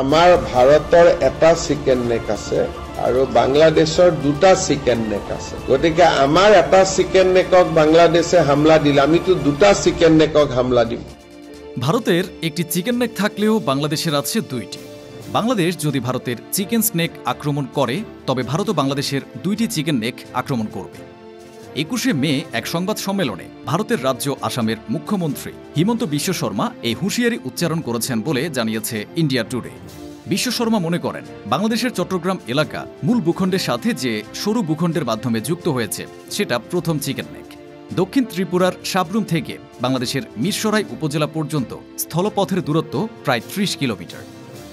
আমাৰ ভাৰতৰ এটা চিকেন নেক আছে আৰু বাংলাদেশৰ দুটা চিকেন নেক আছে। গতিকে আমাৰ এটা চিকেন নেকক বাংলাদেশে হামলা দিলে আমিতো দুটা চিকেন নেকক হামলা দিম। ভারতের একটি চিকেন নেক থাকলেও বাংলাদেশের আছে দুইটি। বাংলাদেশ যদি ভারতের চিকেন স্নেক আক্রমণ করে তবে ভারতও বাংলাদেশের দুইটি চিকেন নেক আক্রমণ করবে। 21শে মে এক সংবাদ সম্মেলনে ভারতের রাজ্য আসামের মুখ্যমন্ত্রী হিমন্ত বিশ্ব শর্মা এই হুঁশিয়ারি উচ্চারণ করেছেন বলে জানিয়েছে ইন্ডিয়া টুডে। বিশ্ব শর্মা মনে করেন বাংলাদেশের চট্টগ্রাম এলাকা মূল ভূখণ্ডের সাথে যে সরু ভূখণ্ডের মাধ্যমে যুক্ত হয়েছে সেটা প্রথম চিকেন নেক। দক্ষিণ ত্রিপুরার সাবরুম থেকে বাংলাদেশের মিরসরাই উপজেলা পর্যন্ত স্থলপথের দূরত্ব প্রায় ৩০ কিলোমিটার।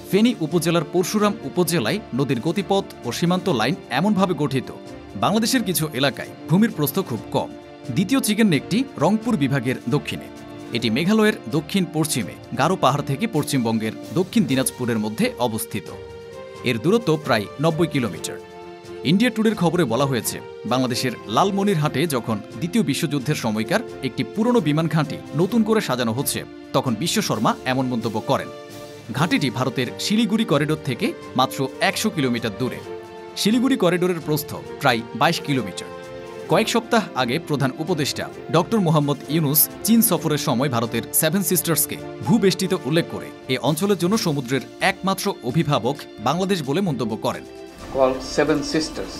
ফেনী উপজেলার পরশুরাম উপজেলায় নদীর গতিপথ ও সীমান্ত লাইন এমনভাবে গঠিত বাংলাদেশের কিছু এলাকায় ভূমির প্রস্থ খুব কম। দ্বিতীয় চিকেন নেকটি রংপুর বিভাগের দক্ষিণে। এটি মেঘালয়ের দক্ষিণ পশ্চিমে গারো পাহাড় থেকে পশ্চিমবঙ্গের দক্ষিণ দিনাজপুরের মধ্যে অবস্থিত। এর দূরত্ব প্রায় ৯০ কিলোমিটার। ইন্ডিয়া টুডের খবরে বলা হয়েছে বাংলাদেশের লালমনিরহাটে যখন দ্বিতীয় বিশ্বযুদ্ধের সময়কার একটি পুরনো বিমান ঘাঁটি নতুন করে সাজানো হচ্ছে তখন বিশ্ব শর্মা এমন মন্তব্য করেন। ঘাঁটিটি ভারতের শিলিগুড়ি করিডোর থেকে মাত্র ১০০ কিলোমিটার দূরে। শিলিগুড়ি করিডোরের প্রস্থ প্রায় ২২ কিলোমিটার। কয়েক সপ্তাহ আগে প্রধান উপদেষ্টা ডক্টর মোহাম্মদ ইউনুস চীন সফরের সময় ভারতের সেভেন সিস্টার্সকে ভূবেষ্টিত উল্লেখ করে এ অঞ্চলের জন্য সমুদ্রের একমাত্র অভিভাবক বাংলাদেশ বলে মন্তব্য করেন। Called Seven Sisters.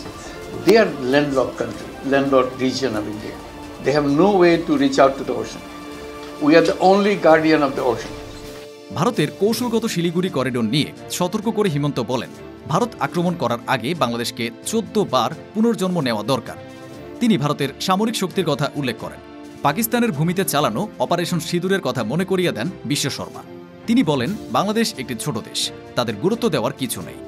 They are landlocked country, landlocked region of India. They have no way to reach out to the ocean. We are the only guardian of the ocean. ভারতের কৌশলগত শিলিগুড়ি করিডোর নিয়ে সতর্ক করে হিমন্ত বলেন ভারত আক্রমণ করার আগে বাংলাদেশকে ১৪ বার পুনর্জন্ম নেওয়া দরকার। তিনি ভারতের সামরিক শক্তির কথা উল্লেখ করেন। পাকিস্তানের ভূমিতে চালানো অপারেশন সিঁদুরের কথা মনে করিয়ে দেন বিশ্ব শর্মা। তিনি বলেন বাংলাদেশ একটি ছোট দেশ, তাদের গুরুত্ব দেওয়ার কিছু নেই।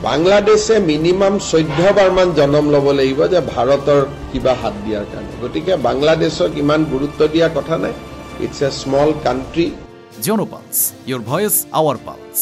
বাংলাদেশে মিনিমাম ১৪ বাৰমান জনম ল'ব লাগিব যে ভাৰতৰ কিবা হাত দিয়াৰ কাৰণে। গতিকে বাংলাদেশক ইমান গুৰুত্ব দিয়া কথা নাই। It's a small country. জনপালস, ইয়োর ভয়েস আওয়ার পালস।